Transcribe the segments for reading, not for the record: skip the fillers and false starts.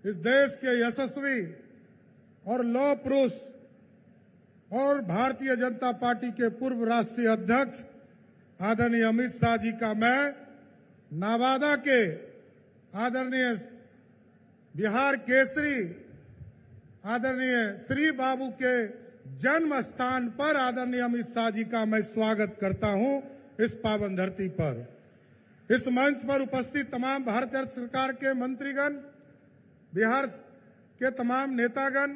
इस देश के यशस्वी और लौह पुरुष और भारतीय जनता पार्टी के पूर्व राष्ट्रीय अध्यक्ष आदरणीय अमित शाह जी का मैं नवादा के आदरणीय बिहार केसरी आदरणीय श्री बाबू के जन्म स्थान पर आदरणीय अमित शाह जी का मैं स्वागत करता हूं इस पावन धरती पर। इस मंच पर उपस्थित तमाम भारतीय सरकार के मंत्रीगण, बिहार के तमाम नेतागण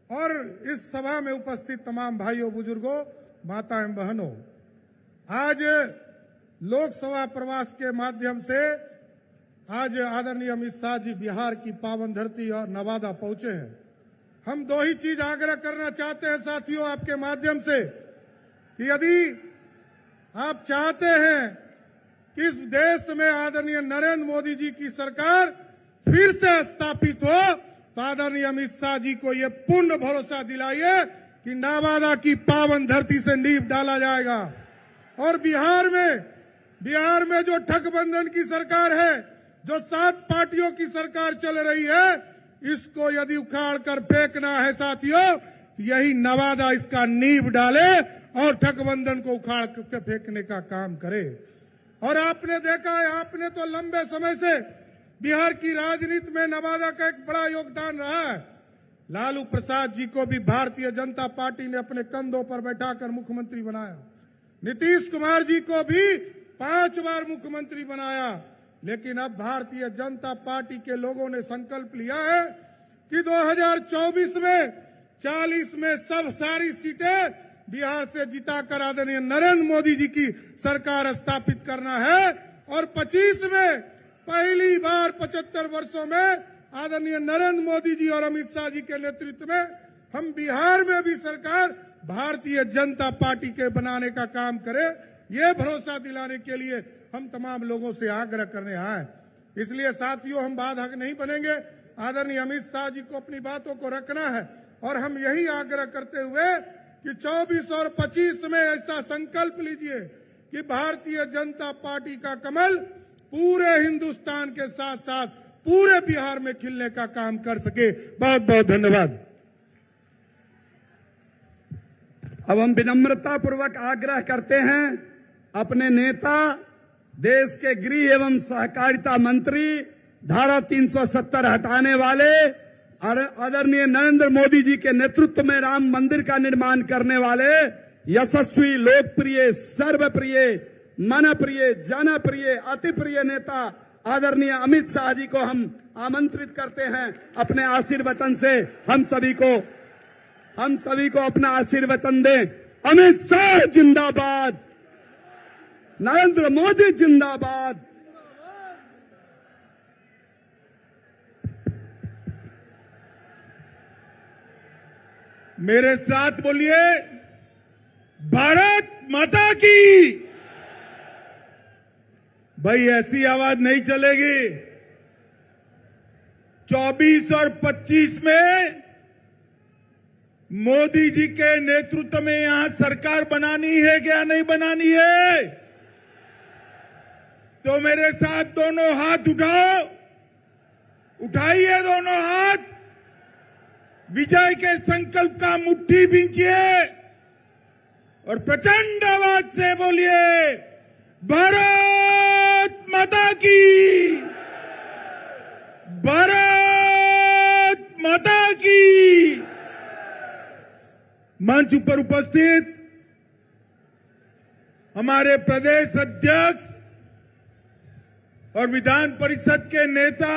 और इस सभा में उपस्थित तमाम भाइयों, बुजुर्गों, माता एवं बहनों, आज लोकसभा प्रवास के माध्यम से आज आदरणीय अमित शाह जी बिहार की पावन धरती और नवादा पहुंचे हैं। हम दो ही चीज आग्रह करना चाहते हैं साथियों आपके माध्यम से कि यदि आप चाहते हैं कि इस देश में आदरणीय नरेंद्र मोदी जी की सरकार फिर से स्थापित हो तो आदरणीय अमित शाह जी को यह पूर्ण भरोसा दिलाइए कि नवादा की पावन धरती से नींव डाला जाएगा। और बिहार में जो ठगबंधन की सरकार है, जो 7 पार्टियों की सरकार चल रही है, इसको यदि उखाड़ कर फेंकना है साथियों, यही नवादा इसका नींव डाले और ठगबंधन को उखाड़ कर फेंकने का काम करे। और आपने देखा है, आपने तो लंबे समय से बिहार की राजनीति में नवादा का एक बड़ा योगदान रहा है। लालू प्रसाद जी को भी भारतीय जनता पार्टी ने अपने कंधों पर बैठाकर मुख्यमंत्री बनाया। नीतीश कुमार जी को भी 5 बार मुख्यमंत्री बनाया। लेकिन अब भारतीय जनता पार्टी के लोगों ने संकल्प लिया है कि 2024 में 40 में सब सारी सीटें बिहार से जिताकर आदरणीय नरेंद्र मोदी जी की सरकार स्थापित करना है। और 25 में पहली बार 75 वर्षों में आदरणीय नरेंद्र मोदी जी और अमित शाह जी के नेतृत्व में हम बिहार में भी सरकार भारतीय जनता पार्टी के बनाने का काम करें, ये भरोसा दिलाने के लिए हम तमाम लोगों से आग्रह करने आए। इसलिए साथियों, हम बाधक नहीं बनेंगे। आदरणीय अमित शाह जी को अपनी बातों को रखना है और हम यही आग्रह करते हुए कि 24 और 25 में ऐसा संकल्प लीजिए कि भारतीय जनता पार्टी का कमल पूरे हिंदुस्तान के साथ साथ पूरे बिहार में खिलने का काम कर सके। बहुत बहुत धन्यवाद। अब हम विनम्रता पूर्वक आग्रह करते हैं अपने नेता, देश के गृह एवं सहकारिता मंत्री, धारा 370 हटाने वाले आदरणीय नरेंद्र मोदी जी के नेतृत्व में राम मंदिर का निर्माण करने वाले यशस्वी, लोकप्रिय, सर्वप्रिय, मनप्रिय, जनप्रिय, अति प्रिय नेता आदरणीय अमित शाह जी को हम आमंत्रित करते हैं अपने आशीर्वचन से। हम सभी को अपना आशीर्वचन दें। अमित शाह जिंदाबाद, नरेंद्र मोदी जिंदाबाद। मेरे साथ बोलिए, भारत माता की। भाई ऐसी आवाज नहीं चलेगी। 24 और 25 में मोदी जी के नेतृत्व में यहां सरकार बनानी है क्या नहीं बनानी है? तो मेरे साथ दोनों हाथ उठाओ, उठाइए दोनों हाथ, विजय के संकल्प का मुट्ठी बींचिए और प्रचंड आवाज से बोलिए, भारत माता की, भारत माता की। मंच पर उपस्थित हमारे प्रदेश अध्यक्ष और विधान परिषद के नेता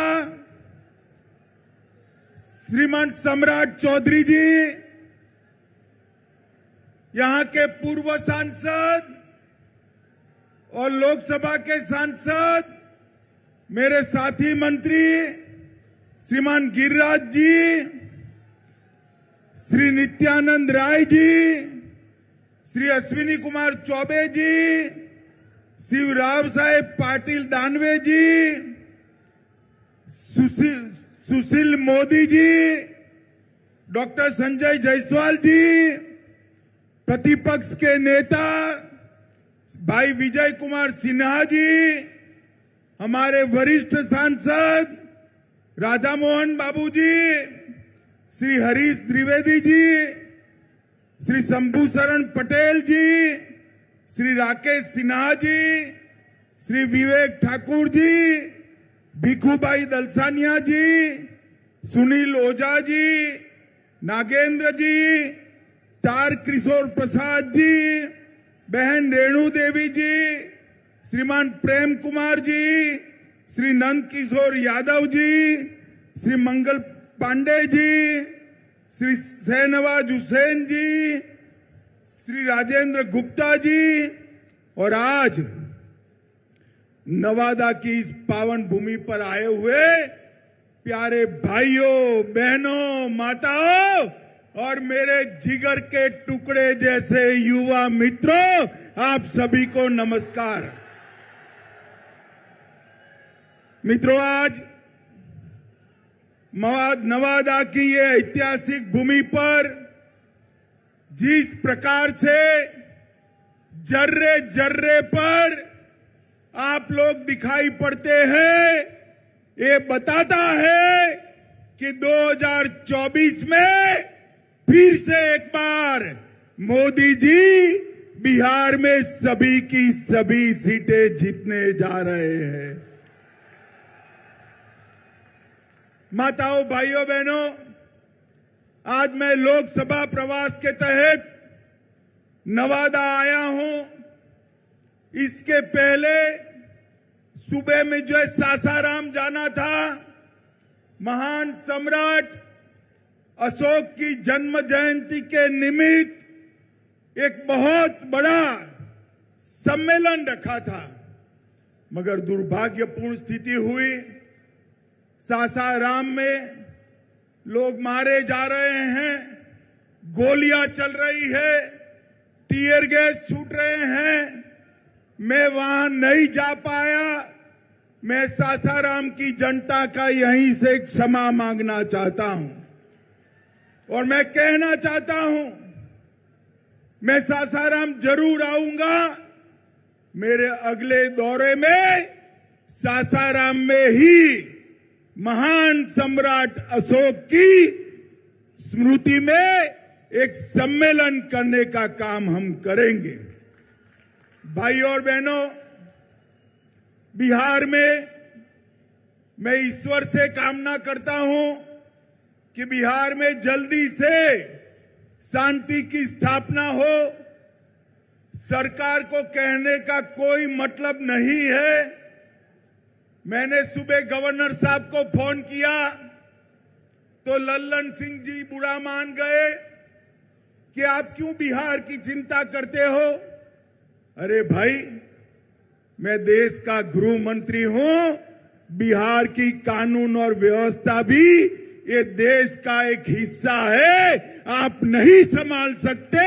श्रीमान सम्राट चौधरी जी, यहां के पूर्व सांसद और लोकसभा के सांसद, मेरे साथी मंत्री श्रीमान गिरिराज जी, श्री नित्यानंद राय जी, श्री अश्विनी कुमार चौबे जी, शिवराव साहेब पाटिल दानवे जी, सुशील मोदी जी, डॉक्टर संजय जायसवाल जी, प्रतिपक्ष के नेता भाई विजय कुमार सिन्हा जी, हमारे वरिष्ठ सांसद राधा मोहन बाबू जी, श्री हरीश द्विवेदी जी, श्री शंभू शरण पटेल जी, श्री राकेश सिन्हा जी, श्री विवेक ठाकुर जी, भिखूभाई दलसानिया जी, सुनील ओझा जी, नागेंद्र जी, तार किशोर प्रसाद जी, बहन रेणु देवी जी, श्रीमान प्रेम कुमार जी, श्री नंद किशोर यादव जी, श्री मंगल पांडे जी, श्री शहनवाज हुसैन जी, श्री राजेंद्र गुप्ता जी, और आज नवादा की इस पावन भूमि पर आए हुए प्यारे भाइयों, बहनों, माताओं और मेरे जिगर के टुकड़े जैसे युवा मित्रों, आप सभी को नमस्कार। मित्रों, आज नवादा की ये ऐतिहासिक भूमि पर जिस प्रकार से जर्रे जर्रे पर आप लोग दिखाई पड़ते हैं, ये बताता है कि 2024 में फिर से एक बार मोदी जी बिहार में सभी की सभी सीटें जीतने जा रहे हैं। माताओं, भाइयों, बहनों, आज मैं लोकसभा प्रवास के तहत नवादा आया हूं। इसके पहले सुबह में जो है सासाराम जाना था। महान सम्राट अशोक की जन्म जयंती के निमित्त एक बहुत बड़ा सम्मेलन रखा था, मगर दुर्भाग्यपूर्ण स्थिति हुई। सासाराम में लोग मारे जा रहे हैं, गोलियां चल रही है, टीयर गैस छूट रहे हैं। मैं वहां नहीं जा पाया। मैं सासाराम की जनता का यहीं से क्षमा मांगना चाहता हूं और मैं कहना चाहता हूं, मैं सासाराम जरूर आऊंगा। मेरे अगले दौरे में सासाराम में ही महान सम्राट अशोक की स्मृति में एक सम्मेलन करने का काम हम करेंगे। भाइयों और बहनों, बिहार में मैं ईश्वर से कामना करता हूं कि बिहार में जल्दी से शांति की स्थापना हो। सरकार को कहने का कोई मतलब नहीं है। मैंने सुबह गवर्नर साहब को फोन किया तो लल्लन सिंह जी बुरा मान गए कि आप क्यों बिहार की चिंता करते हो। अरे भाई, मैं देश का गृह मंत्री हूं। बिहार की कानून और व्यवस्था भी ये देश का एक हिस्सा है। आप नहीं संभाल सकते,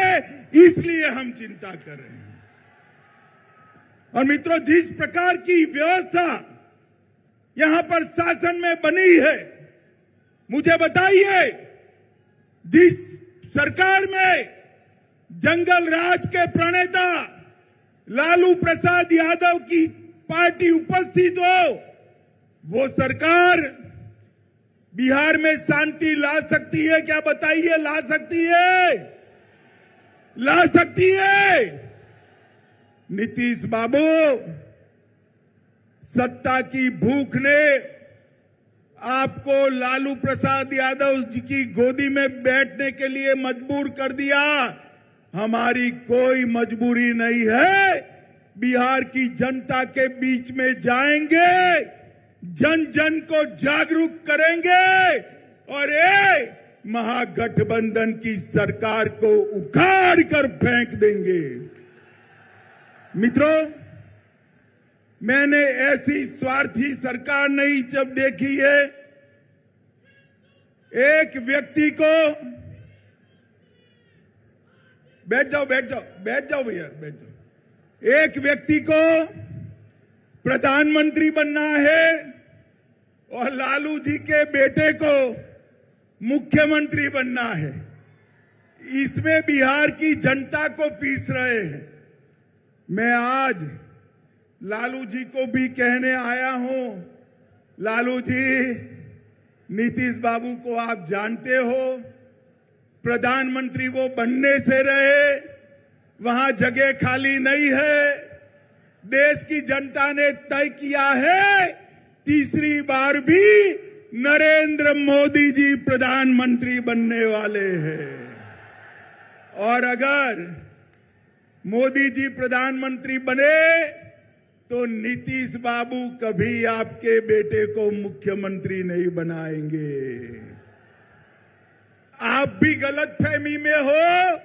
इसलिए हम चिंता कर रहे हैं। और मित्रों, जिस प्रकार की व्यवस्था यहां पर शासन में बनी है, मुझे बताइए, जिस सरकार में जंगल राज के प्रणेता लालू प्रसाद यादव की पार्टी उपस्थित हो, वो सरकार बिहार में शांति ला सकती है क्या? बताइए, ला सकती है? ला सकती है? नीतीश बाबू, सत्ता की भूख ने आपको लालू प्रसाद यादव जी की गोदी में बैठने के लिए मजबूर कर दिया। हमारी कोई मजबूरी नहीं है। बिहार की जनता के बीच में जाएंगे, जन जन को जागरूक करेंगे और ये महागठबंधन की सरकार को उखाड़ कर फेंक देंगे। मित्रों, मैंने ऐसी स्वार्थी सरकार नहीं जब देखी है। एक व्यक्ति को, बैठ जाओ भैया, बैठ जाओ। एक व्यक्ति को प्रधानमंत्री बनना है और लालू जी के बेटे को मुख्यमंत्री बनना है। इसमें बिहार की जनता को पीस रहे हैं। मैं आज लालू जी को भी कहने आया हूं, लालू जी, नीतीश बाबू को आप जानते हो, प्रधानमंत्री वो बनने से रहे, वहां जगह खाली नहीं है। देश की जनता ने तय किया है तीसरी बार भी नरेंद्र मोदी जी प्रधानमंत्री बनने वाले हैं। और अगर मोदी जी प्रधानमंत्री बने तो नीतीश बाबू कभी आपके बेटे को मुख्यमंत्री नहीं बनाएंगे। आप भी गलतफहमी में हो,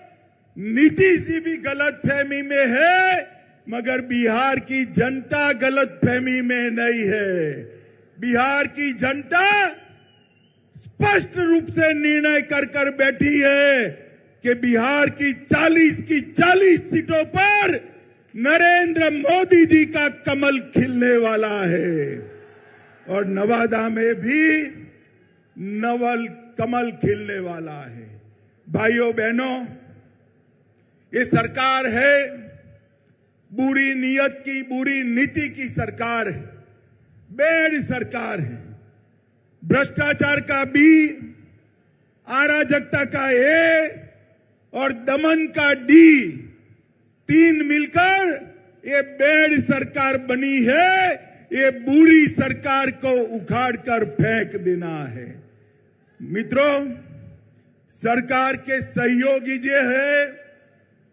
नीतीश जी भी गलतफहमी में है, मगर बिहार की जनता गलतफहमी में नहीं है। बिहार की जनता स्पष्ट रूप से निर्णय कर बैठी है कि बिहार की 40 सीटों पर नरेंद्र मोदी जी का कमल खिलने वाला है और नवादा में भी नवल कमल खिलने वाला है। भाइयों बहनों, ये सरकार है बुरी नीयत की, बुरी नीति की सरकार है, बेड सरकार है। भ्रष्टाचार का बी, अराजकता का ए और दमन का डी, तीन मिलकर ये बेड सरकार बनी है। ये बुरी सरकार को उखाड़कर फेंक देना है। मित्रों, सरकार के सहयोगी जो है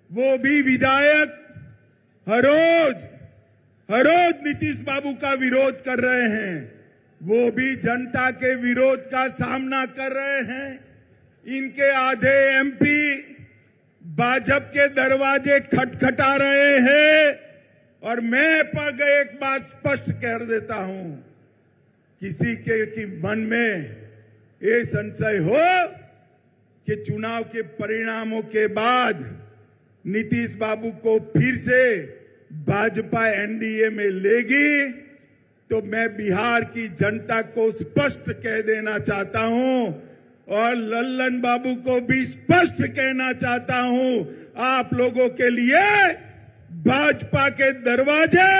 वो भी विधायक हर रोज नीतीश बाबू का विरोध कर रहे हैं। वो भी जनता के विरोध का सामना कर रहे हैं। इनके आधे एमपी भाजपा के दरवाजे खटखटा रहे हैं। और मैं पर एक बात स्पष्ट कर देता हूं, किसी के मन में ये संशय हो कि चुनाव के परिणामों के बाद नीतीश बाबू को फिर से भाजपा एनडीए में लेगी, तो मैं बिहार की जनता को स्पष्ट कह देना चाहता हूं और लल्लन बाबू को भी स्पष्ट कहना चाहता हूं, आप लोगों के लिए भाजपा के दरवाजे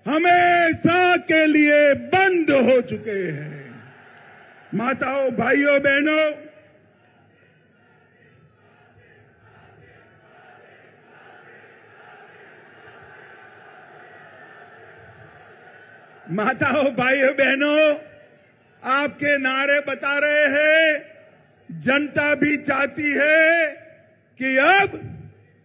हमेशा के लिए बंद हो चुके हैं। माताओं, भाइयों, बहनों, भाइयों बहनों, आपके नारे बता रहे हैं, जनता भी चाहती है कि अब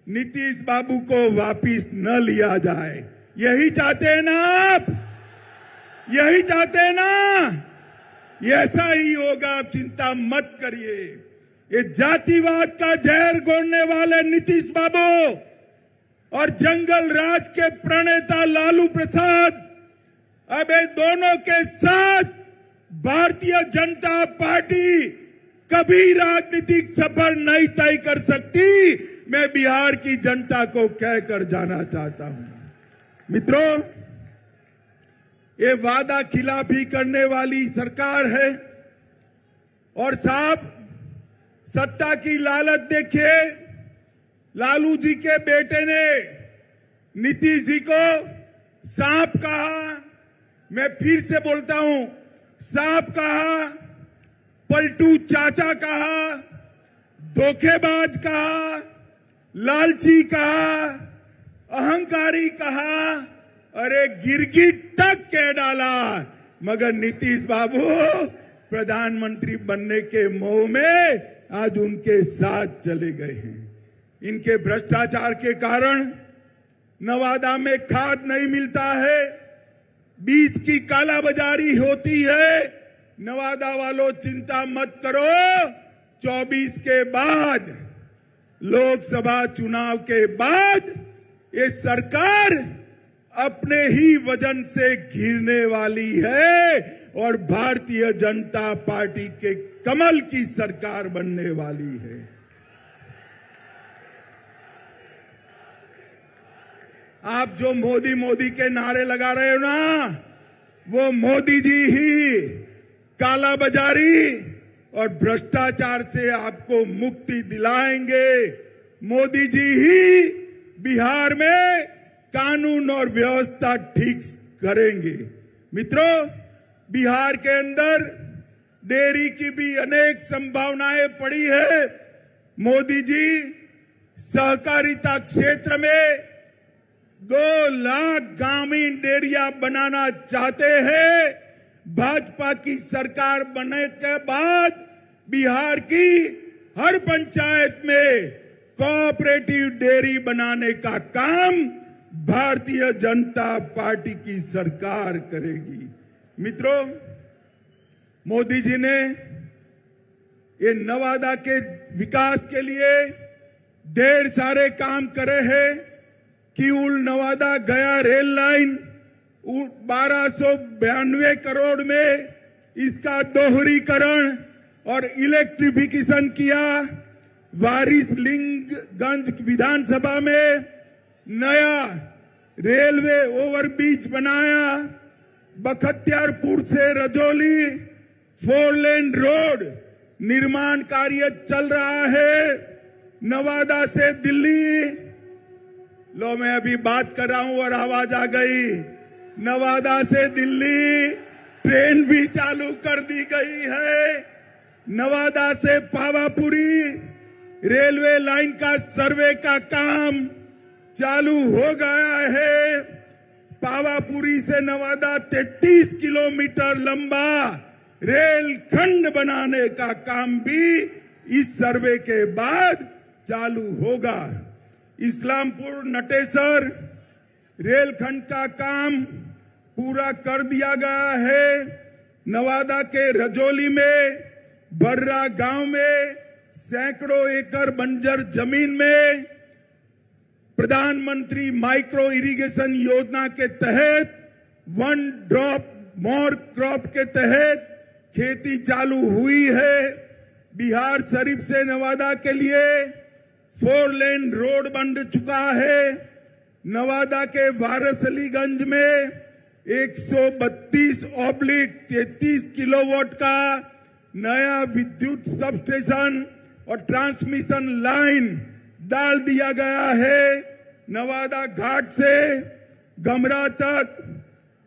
नीतीश बाबू को वापिस न लिया जाए। यही चाहते हैं ना आप? यही चाहते हैं ना? ऐसा ही होगा, आप चिंता मत करिए। ये जातिवाद का जहर घोलने वाले नीतीश बाबू और जंगल राज के प्रणेता लालू प्रसाद, अब इन दोनों के साथ भारतीय जनता पार्टी कभी राजनीतिक सफर नहीं तय कर सकती। मैं बिहार की जनता को कहकर जाना चाहता हूं। मित्रों, ये वादा खिलाफी करने वाली सरकार है और साहब, सत्ता की लालच देखिए। लालू जी के बेटे ने नीतीश जी को सांप कहा, मैं फिर से बोलता हूं, सांप कहा, पलटू चाचा कहा, धोखेबाज कहा, लालची कहा, अहंकारी कहा, अरे गिरगिट तक कह डाला। मगर नीतीश बाबू प्रधानमंत्री बनने के मोह में आज उनके साथ चले गए हैं। इनके भ्रष्टाचार के कारण नवादा में खाद नहीं मिलता है, बीज की कालाबाजारी होती है। नवादा वालों, चिंता मत करो, 24 के बाद, लोकसभा चुनाव के बाद ये सरकार अपने ही वजन से घिरने वाली है और भारतीय जनता पार्टी के कमल की सरकार बनने वाली है। आप जो मोदी मोदी के नारे लगा रहे हो ना, वो मोदी जी ही काला बाजारी और भ्रष्टाचार से आपको मुक्ति दिलाएंगे। मोदी जी ही बिहार में कानून और व्यवस्था ठीक करेंगे। मित्रों, बिहार के अंदर डेयरी की भी अनेक संभावनाएं पड़ी है। मोदी जी सहकारिता क्षेत्र में 2 लाख ग्रामीण डेयरिया बनाना चाहते हैं। भाजपा की सरकार बनने के बाद बिहार की हर पंचायत में कोऑपरेटिव डेयरी बनाने का काम भारतीय जनता पार्टी की सरकार करेगी। मित्रों, मोदी जी ने ये नवादा के विकास के लिए ढेर सारे काम करे हैं। किऊल नवादा गया रेल लाइन 1292 करोड़ में इसका दोहरीकरण और इलेक्ट्रिफिकेशन किया। वारिसलिंगगंज विधानसभा में नया रेलवे ओवरब्रिज बनाया। बख्तियारपुर से रजौली 4 लेन रोड निर्माण कार्य चल रहा है। नवादा से दिल्ली, लो मैं अभी बात कर रहा हूं और आवाज आ गई। नवादा से दिल्ली ट्रेन भी चालू कर दी गई है। नवादा से पावापुरी रेलवे लाइन का सर्वे का काम चालू हो गया है। पावापुरी से नवादा 33 किलोमीटर लंबा रेल खंड बनाने का काम भी इस सर्वे के बाद चालू होगा। इस्लामपुर नटेसर रेलखंड का काम पूरा कर दिया गया है। नवादा के रजौली में बर्रा गांव में सैकड़ों एकड़ बंजर जमीन में प्रधानमंत्री माइक्रो इरिगेशन योजना के तहत 1 ड्रॉप मोर क्रॉप के तहत खेती चालू हुई है। बिहार शरीफ से नवादा के लिए 4 लेन रोड बन चुका है। नवादा के वारसलीगंज में 132/33 किलोवाट का नया विद्युत सबस्टेशन और ट्रांसमिशन लाइन डाल दिया गया है। नवादा घाट से गमरा तक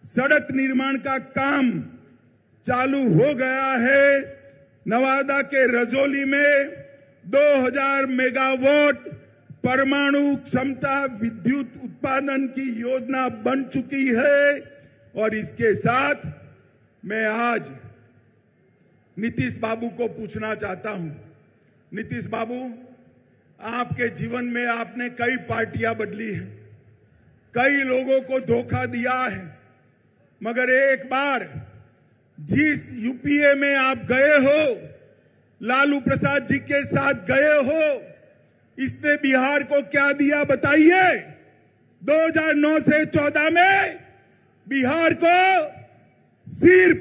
सड़क निर्माण का काम चालू हो गया है। नवादा के रजौली में 2000 मेगावाट परमाणु क्षमता विद्युत उत्पादन की योजना बन चुकी है। और इसके साथ मैं आज नीतीश बाबू को पूछना चाहता हूं। नीतीश बाबू, आपके जीवन में आपने कई पार्टियां बदली हैं, कई लोगों को धोखा दिया है, मगर एक बार जिस यूपीए में आप गए हो, लालू प्रसाद जी के साथ गए हो, इसने बिहार को क्या दिया बताइए। 2009 से 14 में बिहार को सिर्फ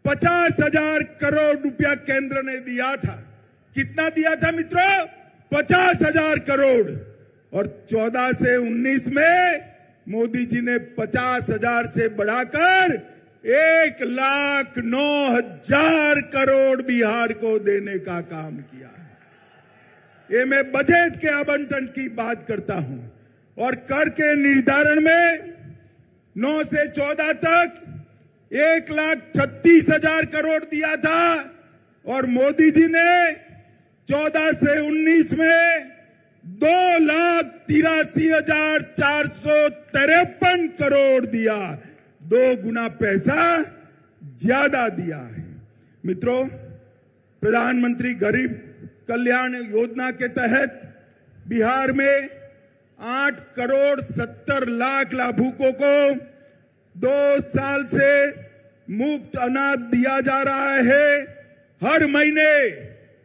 50,000 करोड़ रुपया केंद्र ने दिया था। कितना दिया था मित्रों? 50,000 करोड़। और 14 से 19 में मोदी जी ने 50,000 से बढ़ाकर 1,09,000 करोड़ बिहार को देने का काम किया है। ये मैं बजट के आवंटन की बात करता हूं। और कर के निर्धारण में 9 से 14 तक 1,36,000 करोड़ दिया था और मोदी जी ने 14 से 19 में 2,83,453 करोड़ दिया। 2 गुना पैसा ज्यादा दिया है। मित्रों, प्रधानमंत्री गरीब कल्याण योजना के तहत बिहार में 8 करोड़ 70 लाख लाभुकों को 2 साल से मुफ्त अनाज दिया जा रहा है। हर महीने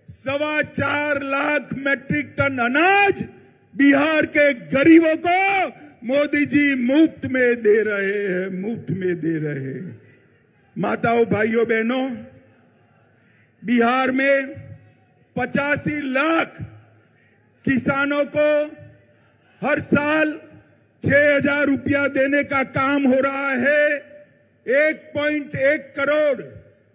4.25 लाख मैट्रिक टन अनाज बिहार के गरीबों को मोदी जी मुफ्त में दे रहे हैं, मुफ्त में दे रहे हैं। माताओं, भाइयों, बहनों, बिहार में 85 लाख किसानों को हर साल 6,000 रुपया देने का काम हो रहा है। 1.1 करोड़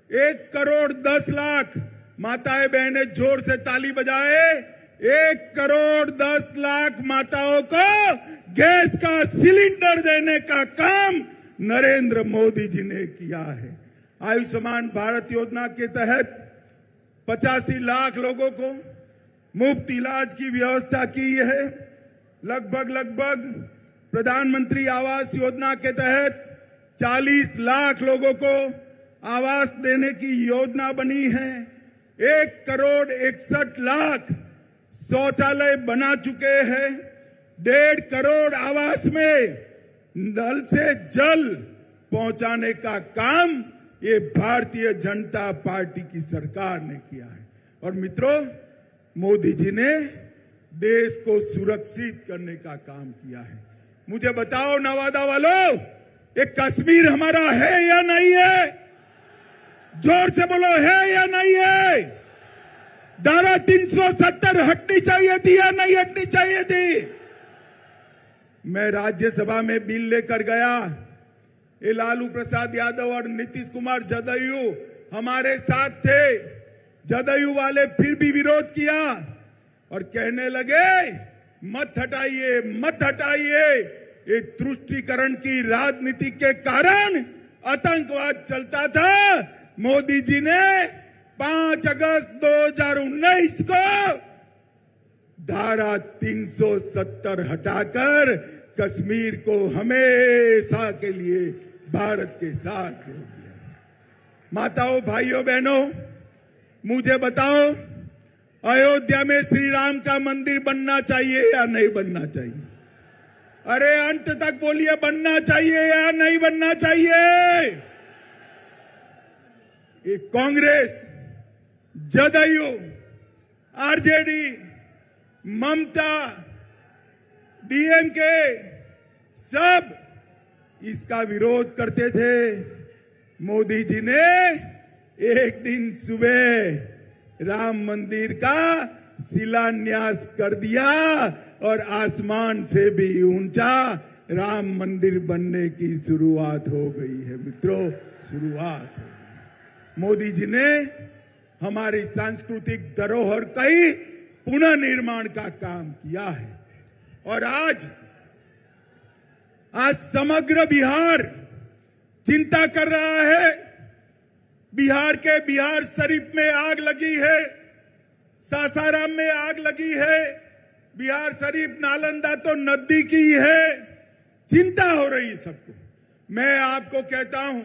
1,10 लाख माताएं बहनें जोर से ताली बजाए। 1,10 लाख माताओं को गैस का सिलेंडर देने का काम नरेंद्र मोदी जी ने किया है। आयुष्मान भारत योजना के तहत 85 लाख लोगों को मुफ्त इलाज की व्यवस्था की है। लगभग प्रधानमंत्री आवास योजना के तहत 40 लाख लोगों को आवास देने की योजना बनी है। 1 करोड़ 61 लाख शौचालय बना चुके हैं। 1.5 करोड़ आवास में नल से जल पहुंचाने का काम ये भारतीय जनता पार्टी की सरकार ने किया है। और मित्रों, मोदी जी ने देश को सुरक्षित करने का काम किया है। मुझे बताओ नवादा वालों, ये कश्मीर हमारा है या नहीं है? जोर से बोलो, है या नहीं है? धारा 370 हटनी चाहिए थी या नहीं हटनी चाहिए थी? मैं राज्यसभा में बिल लेकर गया। ये लालू प्रसाद यादव और नीतीश कुमार जदयू हमारे साथ थे। जदयू वाले फिर भी विरोध किया और कहने लगे मत हटाइए, मत हटाइए। ये तुष्टीकरण की राजनीति के कारण आतंकवाद चलता था। मोदी जी ने 5 अगस्त 2019 को धारा 370 हटाकर कश्मीर को हमेशा के लिए भारत के साथ जोड़ दिया। माताओं, भाइयों, बहनों, मुझे बताओ, अयोध्या में श्री राम का मंदिर बनना चाहिए या नहीं बनना चाहिए? अरे अंत तक बोलिए, बनना चाहिए या नहीं बनना चाहिए? ये कांग्रेस, जदयू, आरजेडी, ममता, डीएमके सब इसका विरोध करते थे। मोदी जी ने एक दिन सुबह राम मंदिर का शिलान्यास कर दिया और आसमान से भी ऊंचा राम मंदिर बनने की शुरुआत हो गई है। मित्रों, शुरुआत हो गई। मोदी जी ने हमारी सांस्कृतिक धरोहर का ही पुनः निर्माण का काम किया है। और आज समग्र बिहार चिंता कर रहा है। बिहार के बिहार शरीफ में आग लगी है, सासाराम में आग लगी है। बिहार शरीफ नालंदा तो नजदीकी है। चिंता हो रही सबको। मैं आपको कहता हूं,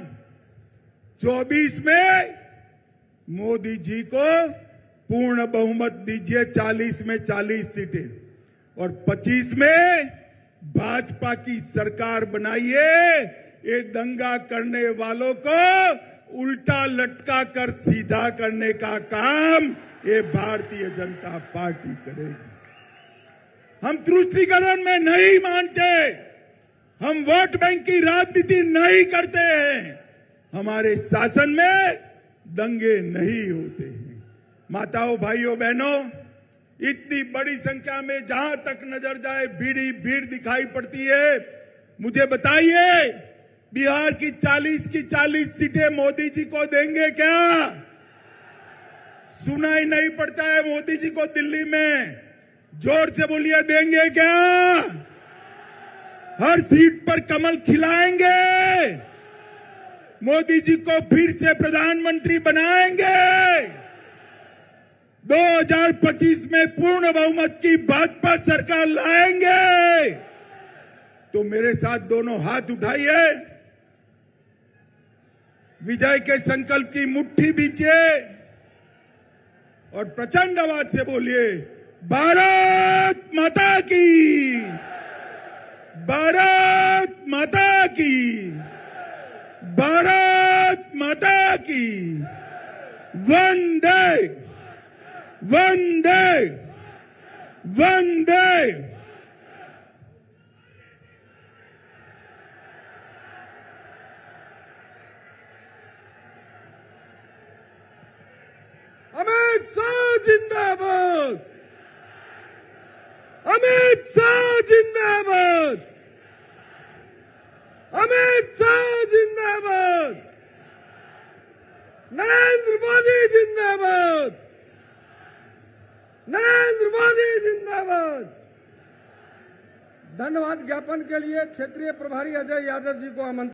24 में मोदी जी को पूर्ण बहुमत दीजिए, 40 में 40 सीटें, और 25 में भाजपा की सरकार बनाइए। ये दंगा करने वालों को उल्टा लटका कर सीधा करने का काम ये भारतीय जनता पार्टी करेगी। हम तुष्टीकरण में नहीं मानते, हम वोट बैंक की राजनीति नहीं करते हैं। हमारे शासन में दंगे नहीं होते हैं। माताओं, भाइयों, बहनों, इतनी बड़ी संख्या में जहां तक नजर जाए भीड़ दिखाई पड़ती है। मुझे बताइए, बिहार की 40 सीटें मोदी जी को देंगे क्या? सुनाई नहीं पड़ता है मोदी जी को दिल्ली में। जोर से बोलिए, देंगे क्या? हर सीट पर कमल खिलाएंगे। मोदी जी को फिर से प्रधानमंत्री बनाएंगे। 2025 में पूर्ण बहुमत की भाजपा सरकार लाएंगे। तो मेरे साथ दोनों हाथ उठाइए, विजय के संकल्प की मुट्ठी बींचिए और प्रचंड आवाज से बोलिए, भारत माता की, भारत माता की, भारत माता की। वंदे वंदे वंदे। अमित शाह जिंदाबाद, अमित शाह जिंदाबाद, अमित शाह जिंदाबाद, नरेंद्र मोदी जिंदाबाद, नरेंद्र मोदी जिंदाबाद। धन्यवाद ज्ञापन के लिए क्षेत्रीय प्रभारी अजय यादव जी को आमंत्रित